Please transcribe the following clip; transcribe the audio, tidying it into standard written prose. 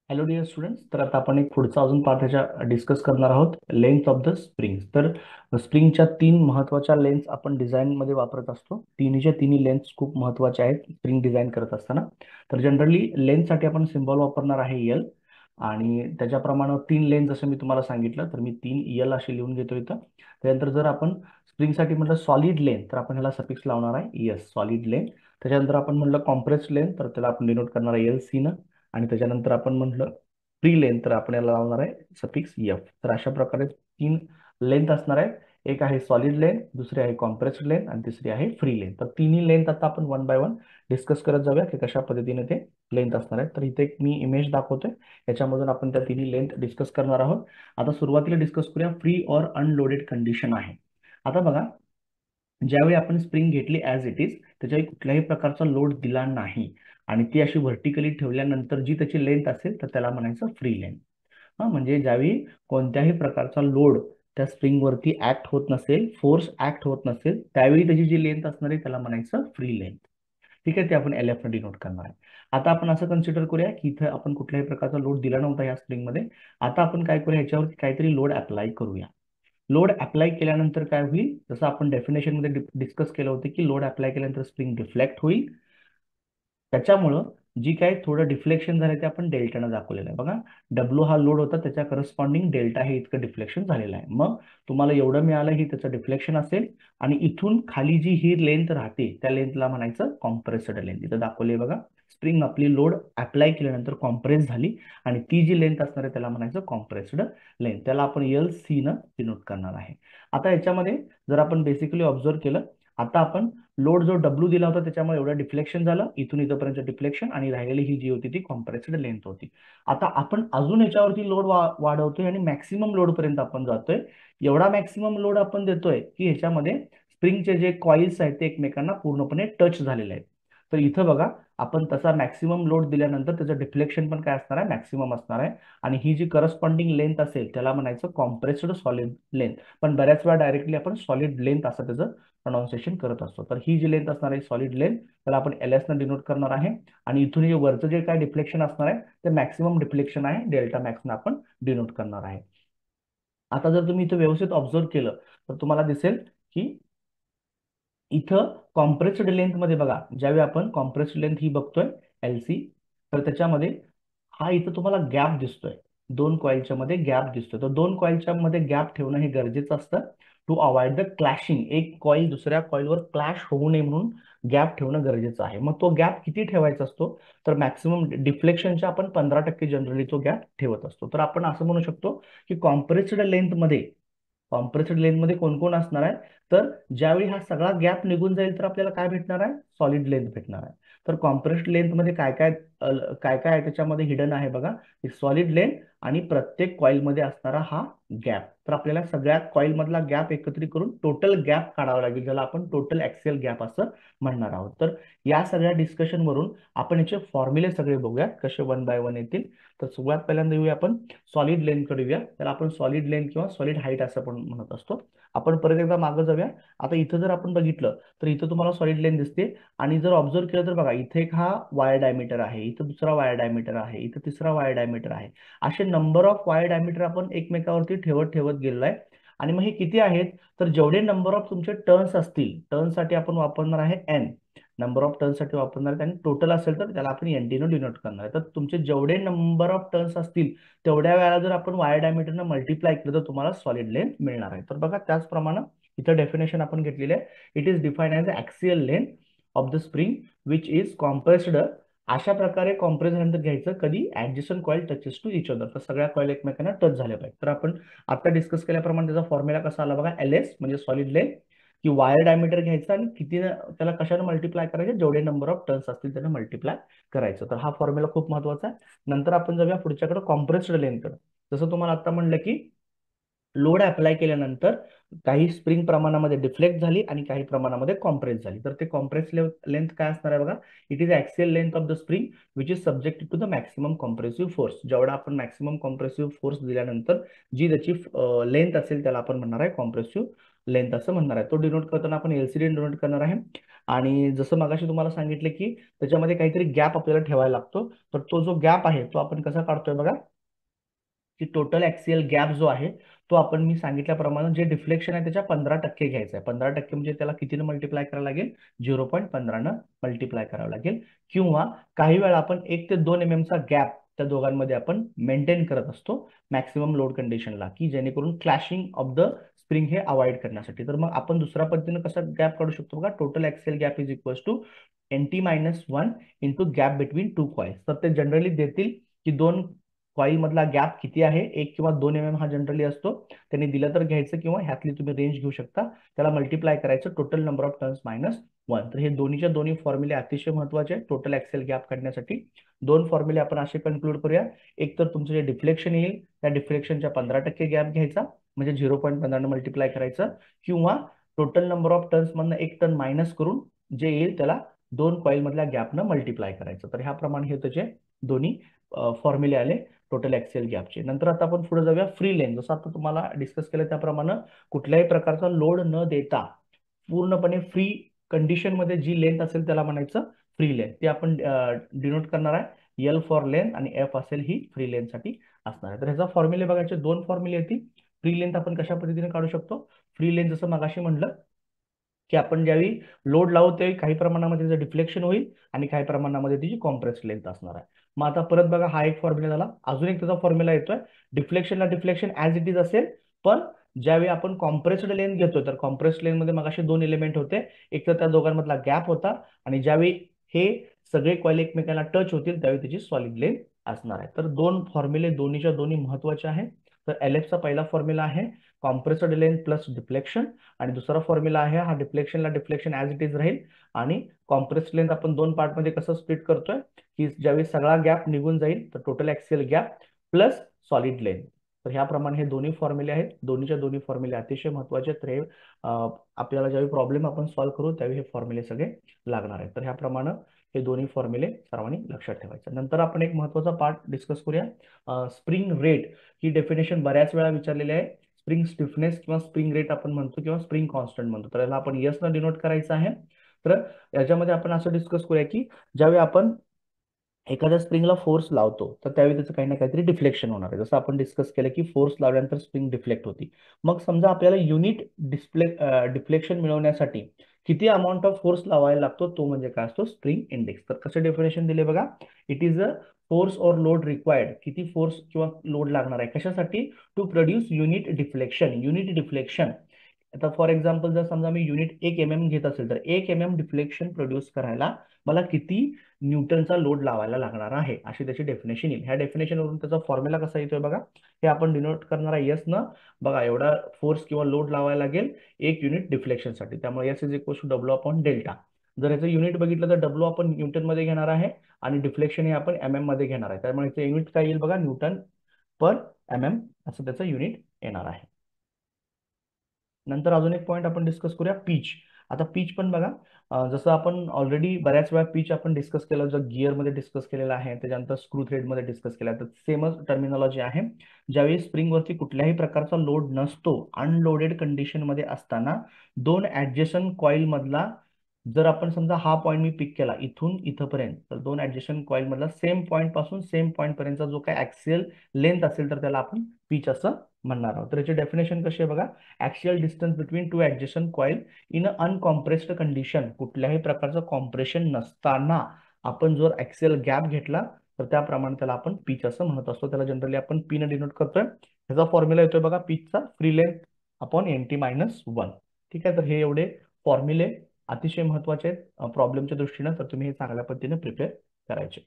Hello dear students. तर आता आपण एक पुढचा अजून पार्ट ह्याच्या डिस्कस करणार आहोत, लेंथ ऑफ द स्प्रिंग. तर स्प्रिंगच्या तीन महत्त्वाच्या लेंथ आपण डिझाईनमध्ये वापरत असतो. तिन्हीच्या तिन्ही लेंथ्स खूप महत्त्वाच्या आहेत स्प्रिंग डिझाईन करत असताना. तर जनरली लेंथसाठी आपण सिम्बॉल वापरणार आहे एल, आणि त्याच्याप्रमाणे तीन लेंथ जसं मी तुम्हाला सांगितलं, तर मी 3 एल अशी लिहून घेतो इथं. त्यानंतर जर आपण स्प्रिंगसाठी म्हटलं सॉलिड लेंथ, तर आपण ह्याला सफिक्स लावणार आहे एस, सॉलिड लेंथ. त्याच्यानंतर आपण म्हटलं कॉम्प्रेस्ड लेंथ, तर त्याला आपण डिनोट करणार आहे एल सी न. आणि त्याच्यानंतर आपण म्हटलं फ्री लेंथ, तर आपण याला लावणार आहे सफिक्स एफ. तर अशा प्रकारे तीन लेंथ असणार आहे. एक आहे सॉलिड लेंथ, दुसरी आहे कॉम्प्रेस्ड लेंथ, आणि तिसरी आहे फ्री लेंथ. तर तिन्ही लेंथ आता आपण वन बाय वन डिस्कस करत जाऊया की कशा पद्धतीने ते लेंथ असणार आहे. तर इथे एक मी इमेज दाखवतोय, याच्यामधून आपण त्या तिन्ही लेंथ डिस्कस करणार आहोत. आता सुरुवातीला डिस्कस करूया फ्री और अनलोडेड कंडिशन आहे. आता बघा, ज्यावेळी आपण स्प्रिंग घेतली ॲज इट इज, त्याच्यावेळी कुठल्याही प्रकारचा लोड दिला नाही आणि ती अशी व्हर्टिकली ठेवल्यानंतर जी त्याची लेंथ असेल तर त्याला म्हणायचं फ्री लेंथ. हा, म्हणजे ज्यावेळी कोणत्याही प्रकारचा लोड त्या स्प्रिंगवरती ऍक्ट होत नसेल, फोर्स ऍक्ट होत नसेल, त्यावेळी त्याची जी लेंथ असणार आहे त्याला म्हणायचं फ्री लेंथ. ठीक आहे, ते आपण एल एफ डिनोट करणार आहे. आता आपण असं कन्सिडर करूया की इथं आपण कुठल्याही प्रकारचा लोड दिला नव्हता या स्प्रिंगमध्ये. आता आपण काय करूया, ह्याच्यावरती काहीतरी लोड अप्लाय करूया. लोड अप्लाय केल्यानंतर काय होईल, जसं आपण डेफिनेशन मध्ये डिस्कस केलं होतं की लोड अप्लाय केल्यानंतर स्प्रिंग डिफ्लेक्ट होईल. त्याच्यामुळं जी काही थोडं डिफ्लेक्शन झालं ते आपण डेल्टानं दाखवलेलं आहे. बघा, डब्ल्यू हा लोड होता, त्याच्या करस्पॉन्डिंग डेल्टा हे इतकं डिफ्लेक्शन झालेलं आहे. मग तुम्हाला एवढं मिळालं ही त्याचं डिफ्लेक्शन असेल. आणि इथून खाली जी ही लेंथ राहते त्या लेंथला म्हणायचं कॉम्प्रेस्ड लेंथ. इथं दाखवले बघा, स्प्रिंग आपली लोड अप्लाय केल्यानंतर कॉम्प्रेस झाली आणि ती जी लेंथ असणार आहे त्याला म्हणायचं कॉम्प्रेस्ड लेंथ. त्याला आपण एल सी न डिनोट करणार आहे. आता याच्यामध्ये जर आपण बेसिकली ऑब्झर्व केलं, आता आपण लोड जो डब्ल्यू दिला होता त्याच्यामुळे एवढं डिफ्लेक्शन झालं, इथून इथपर्यंत डिफ्लेक्शन, आणि राहिलेली ही जी होती ती कॉम्प्रेस्ड लेंथ होती. आता आपण अजून याच्यावरती लोड वाढवतोय आणि मॅक्सिमम लोड पर्यंत आपण जातोय. एवढा मॅक्सिमम लोड आपण देतोय की ह्याच्यामध्ये स्प्रिंगचे जे कॉइल्स आहेत ते एकमेकांना पूर्णपणे टच झालेले आहेत. तर इथं बघा, आपण तसा मॅक्सिमम लोड दिल्यानंतर त्याचं डिफ्लेक्शन पण काय असणार आहे, मॅक्सिमम असणार आहे. आणि ही जी करस्पॉन्डिंग लेंथ असेल त्याला म्हणायचं कॉम्प्रेस्ड सॉलिड लेंथ. पण बऱ्याच वेळा डायरेक्टली आपण सॉलिड लेंथ असं त्याचं प्रोनाउन्सिएशन करत असतो. तर ही जी लेंथ असणार आहे सॉलिड लेंथ, त्याला आपण एल एस न डिनोट करणार आहे. आणि इथून हे वरचं जे काय डिफ्लेक्शन असणार आहे ते मॅक्सिमम डिफ्लेक्शन आहे, डेल्टा मॅक्स न आपण डिनोट करणार आहे. आता जर तुम्ही इथं व्यवस्थित ऑब्झर्व केलं तर तुम्हाला दिसेल की इथं कॉम्प्रेस्ड लेंथ मध्ये बघा, ज्यावेळी आपण कॉम्प्रेस्ड लेंथ ही बघतोय एल सी, तर त्याच्यामध्ये हा इथं तुम्हाला गॅप दिसतोय. दोन कॉइलच्या मध्ये गॅप दिसतोय. तर दोन कॉइलच्या मध्ये गॅप ठेवणं हे गरजेचं असतं टू अवॉइड द क्लॅशिंग. एक कॉइल दुसऱ्या कॉइलवर क्लॅश होऊ नये म्हणून गॅप ठेवणं गरजेचं आहे. मग तो गॅप किती ठेवायचा असतो, तर मॅक्सिमम डिफ्लेक्शनच्या आपण 15% जनरली तो गॅप ठेवत असतो. तर आपण असं म्हणू शकतो की कॉम्प्रेस्ड लेंथ मध्ये कोण कोण असणार आहे, तर ज्यावेळी हा सगळा गॅप निघून जाईल तर आपल्याला काय भेटणार आहे, सॉलिड लेंथ भेटणार आहे. तर कॉम्प्रेस्ड लेंथ मध्ये काय काय काय काय आहे त्याच्यामध्ये हिडन आहे बघा, एक सॉलिड लेंथ आणि प्रत्येक कॉइल मध्ये असणारा हा गॅप. तर आपल्याला सगळ्या कॉइल मधला गॅप एकत्रित करून टोटल गॅप काढावा लागेल, ज्याला आपण टोटल ऍक्सियल गॅप असं म्हणणार आहोत. तर या सगळ्या डिस्कशन वरून आपण याचे फॉर्म्युले सगळे बघूया कसे वन बाय वन येतील. तर सगळ्यात पहिल्यांदा येऊया आपण सॉलिड लेंथ कडे येऊया. त्याला आपण सॉलिड लेंथ किंवा सॉलिड हाईट असं पण म्हणत असतो. आपण परत एकदा मागे जाऊया. आता इथं जर आपण बघितलं तर इथं तुम्हाला सॉलिड लेंथ दिसते. आणि जर ऑब्झर्व केलं तर बघा, इथे एक हा वायर डायमीटर आहे, इथं दुसरा वायर डायमीटर आहे, इथं तिसरा वायर डायमीटर आहे. असे नंबर ऑफ वायर डायमीटर आपण एकमेकावरती ठेवत ठेवत गेलेलो आहे. आणि मग हे किती आहेत, तर जेवढे नंबर ऑफ तुमचे टर्न्स असतील, टर्नसाठी आपण वापरणार आहे एन. नंबर ऑफ टर्नसाठी वापरणार आहे, आणि टोटल असेल तर त्याला आपण एन टी न डिनोट करणार आहे. तर तुमचे जेवढे नंबर ऑफ टर्न्स असतील तेवढ्या वेळा जर आपण वायर डायमीटरनं मल्टिप्लाय केलं तर तुम्हाला सॉलिड लेंथ मिळणार आहे. तर बघा, त्याचप्रमाणे इथं डेफिनेशन आपण घेतलेली आहे. It is define as axial length of the spring which is compressed. अशा प्रकारे कॉम्प्रेस झाल्यानंतर घ्यायचं कधी adjacent coil touches to each other, तर सगळ्या कॉइल एकमेकांना टच झाल्या पाहिजे. तर आपण आता डिस्कस केल्याप्रमाणे त्याचा फॉर्म्युला कसा आला बघा, एल एस म्हणजे सॉलिड लेंथ, की वायर डायमीटर घ्यायचा आणि किती त्याला कशाने मल्टिप्लाय करायचं, जेवढे नंबर ऑफ टर्न्स असतील त्याने मल्टिप्लाय करायचं. तर हा फॉर्म्युला खूप महत्वाचा आहे. नंतर आपण जाऊया पुढच्याकडे कॉम्प्रेस्ड लेंथकडे. जसं तुम्हाला आता म्हणलं की लोड अप्लाय केल्यानंतर काही स्प्रिंग प्रमाणामध्ये डिफ्लेक्ट झाली आणि काही प्रमाणामध्ये कॉम्प्रेस झाली. तर ते कॉम्प्रेस लेंथ काय असणार आहे बघा, it is axial length of the spring which is subjected to the maximum compressive force. जेवढा आपण मॅक्सिमम कॉम्प्रेसिव्ह फोर्स दिल्यानंतर जी त्याची लेंथ असेल त्याला आपण म्हणणार आहे कॉम्प्रेसिव्ह लेंथ असं म्हणणार आहे. तो डिनोट करताना आपण एलसीडी डिनोट करणार आहे. आणि जसं मगाशी तुम्हाला सांगितलं की त्याच्यामध्ये काहीतरी गॅप आपल्याला ठेवायला लागतो, तर तो जो गॅप आहे तो आपण कसा काढतोय बघा, की टोटल ऍक्सियल गॅप जो आहे तो आपण मी सांगितल्याप्रमाणे जे डिफ्लेक्शन आहे त्याच्या 15% घ्यायचा आहे. 15% म्हणजे त्याला कितीनं मल्टिप्लाय करावं लागेल, 0.15 मल्टिप्लाय करावं लागेल. किंवा काही वेळा आपण 1 ते 2 चा गॅप त्या दोघांमध्ये आपण मेंटेन करत असतो मॅक्सिमम लोड कंडिशनला, की जेणेकरून क्लॅशिंग ऑफ द स्प्रिंग हे अवॉइड करण्यासाठी. तर मग आपण दुसऱ्या पद्धतीने कसा गॅप काढू शकतो बघा, total axial gap is equals to NT-1 into gap between two coils. तर ते जनरली देतील की दोन कॉईल मधला गॅप किती आहे, 1 किंवा 2 हा जनरली असतो. त्यांनी दिलं तर घ्यायचं किंवा ह्यातली तुम्ही रेंज घेऊ शकता, त्याला मल्टिप्लाय करायचं टोटल नंबर ऑफ टर्न्स -1. तर हे दोन्हीच्या दोन्ही फॉर्म्युले अतिशय महत्वाचे आहेत टोटल ऍक्सेल गॅप काढण्यासाठी. दोन फॉर्म्युले आपण असे कन्क्लूड करूया. एक तर तुमचं जे डिफ्लेक्शन येईल त्या डिफ्लेक्शनच्या 15% गॅप घ्यायचा, म्हणजे 0.15 मल्टिप्लाय करायचं, किंवा टोटल नंबर ऑफ टर्न्स मधनं 1 टन मायनस करून जे येईल त्याला दोन कॉईल मधल्या गॅपनं मल्टिप्लाय करायचं. तर ह्याप्रमाणे हे त्याचे दोन्ही फॉर्म्युले आले टोटल ऍक्सियल गॅपचे. नंतर आता आपण पुढे जाऊया फ्री लेन. जसं आता तुम्हाला डिस्कस केलं त्याप्रमाणे कुठल्याही प्रकारचा लोड न देता पूर्णपणे फ्री कंडिशन मध्ये जी लेंथ असेल त्याला म्हणायचं फ्री लेंथ. ते आपण डिनोट करणार आहे एल फॉर लेंथ आणि एफ असेल ही फ्री लेंथ साठी असणार आहे. तर ह्याचा फॉर्म्युले बघायचे दोन फॉर्म्युले येतील. फ्री लेंथ आपण कशा पद्धतीने काढू शकतो, फ्री लेंथ जसं मगाशी म्हटलं की आपण ज्यावेळी लोड लावू त्यावेळी काही प्रमाणामध्ये त्याचं डिफ्लेक्शन होईल आणि काही प्रमाणामध्ये त्याची कॉम्प्रेस्ड लेंथ असणार आहे. मग आता परत बघा हा एक फॉर्म्युला झाला, अजून एक त्याचा फॉर्म्युला येतोय. डिफ्लेक्शनला डिफ्लेक्शन ऍज इट इज असेल, पण ज्यावेळी आपण कॉम्प्रेस्ड लेंथ घेतो तर कॉम्प्रेस्ड लेंथ मध्ये मगाशी दोन एलिमेंट होते, एक तर त्या दोघांमधला गॅप होता आणि ज्यावेळी हे सगळे कॉइल एकमेकांना टच होतील त्यावेळी त्याची सॉलिड लेंथ असणार आहे. तर दोन फॉर्म्युले दोन्हीच्या दोन्ही महत्वाचे आहे. तर एलएफचा पहिला फॉर्म्युला आहे कॉम्प्रेस्ड लेंथ प्लस डिफ्लेक्शन, आणि दुसरा फॉर्म्युला आहे हा डिफ्लेक्शनला डिफ्लेक्शन ऍज इट इज राहील. आणि कॉम्प्रेस्ड लेंथ आपण दोन पार्ट मध्ये कसं स्प्लिट करतोय, की ज्यावेळी सगळा गॅप निघून जाईल तर total axial gap plus solid length. तर ह्याप्रमाणे हे दोन्ही फॉर्म्युले आहेत. दोन्हीच्या दोन्ही फॉर्म्युले अतिशय महत्वाचे आहेत. तर हे आपल्याला ज्यावेळी प्रॉब्लेम आपण सॉल्व्ह करू त्यावेळी हे फॉर्म्युले सगळे लागणार आहेत. तर ह्याप्रमाणे हे दोन्ही फॉर्म्युले सर्वांनी लक्षात ठेवायचे. नंतर आपण एक महत्वाचा पार्ट डिस्कस करूया, स्प्रिंग रेट. ही डेफिनेशन बऱ्याच वेळा विचारलेली आहे. स्प्रिंग स्टिफनेस किंवा स्प्रिंग रेट आपण म्हणतो किंवा स्प्रिंग कॉन्स्टंट म्हणतो. तर याला आपण यस न डिनोट करायचं आहे. तर याच्यामध्ये आपण असं डिस्कस करूया की ज्यावेळी आपण एखाद्या स्प्रिंगला फोर्स लावतो तर त्यावेळी त्याचं काही ना काहीतरी डिफ्लेक्शन होणार आहे. जसं आपण डिस्कस केलं की फोर्स लावल्यानंतर स्प्रिंग डिफ्लेक्ट होती. मग समजा आपल्याला युनिट डिफ्लेक्शन मिळवण्यासाठी किती अमाऊंट ऑफ फोर्स लावायला लागतो तो म्हणजे काय असतो, स्प्रिंग इंडेक्स. तर कसं डेफिनेशन दिले बघा, it is a force or load required. किती फोर्स किंवा लोड लागणार आहे कशासाठी, to produce unit deflection. Unit deflection आता फॉर एक्झाम्पल जर समजा मी युनिट 1 mm घेत असेल तर 1 mm डिफ्लेक्शन प्रोड्यूस करायला मला किती न्यूटनचा लोड लावायला लागणार आहे, अशी त्याची डेफिनेशन येईल. ह्या डेफिनेशन वरून त्याचा फॉर्म्युला कसा येतोय बघा, हे आपण डिनोट करणार आहे यस न. बघा एवढा फोर्स किंवा लोड लावायला लागेल एक युनिट डिफ्लेक्शनसाठी, त्यामुळे S is equal to W upon delta. जर याचं युनिट बघितलं तर डब्ल्यू आपण न्यूटन मध्ये घेणार आहे आणि डिफ्लेक्शन हे आपण मध्ये घेणार आहे. त्यामुळे याचं युनिट काय येईल बघा, न्यूटन पर असं त्याचं युनिट येणार आहे. नंतर अजून एक पॉईंट आपण डिस्कस करूया, पीच. आता पीच पण बघा, जसं आपण ऑलरेडी बऱ्याच वेळा पीच आपण डिस्कस केलं, जर गिअर मध्ये डिस्कस केलेलं आहे, त्याच्यानंतर स्क्रू थ्रेड मध्ये डिस्कस केलं तर सेमच टर्मिनॉलॉजी आहे. ज्यावेळी स्प्रिंग वरती कुठल्याही प्रकारचा लोड नसतो, अनलोडेड कंडिशन मध्ये असताना दोन ऍडजस्टंट कॉईल मधला, जर आपण समजा हा पॉईंट मी पिक केला इथून इथपर्यंत, तर दोन ऍडजस्टंट कॉईल मधला सेम पॉईंट पासून सेम पॉईंट पर्यंतचा जो काही ऍक्सियल लेंथ असेल तर त्याला आपण पीच असं म्हणणार आहोत. तर याची डेफिनेशन कशी आहे बघा, axial distance between two adjacent coil in a uncompressed condition. कुठल्याही प्रकारचं कॉम्प्रेशन नसताना आपण जर ऍक्सियल गॅप घेतला तर त्याप्रमाणे त्याला आपण पीच असं म्हणत असतो. त्याला जनरली आपण पी न डिनोट करतोय. ह्याचा फॉर्म्युला येतोय बघा पीचचा, फ्री लेंथ अपॉन NT-1. ठीक आहे, तर हे एवढे फॉर्म्युले अतिशय महत्वाचे आहेत प्रॉब्लेमच्या दृष्टीने, तर तुम्ही हे चांगल्या पद्धतीने प्रिपेअर करायचे.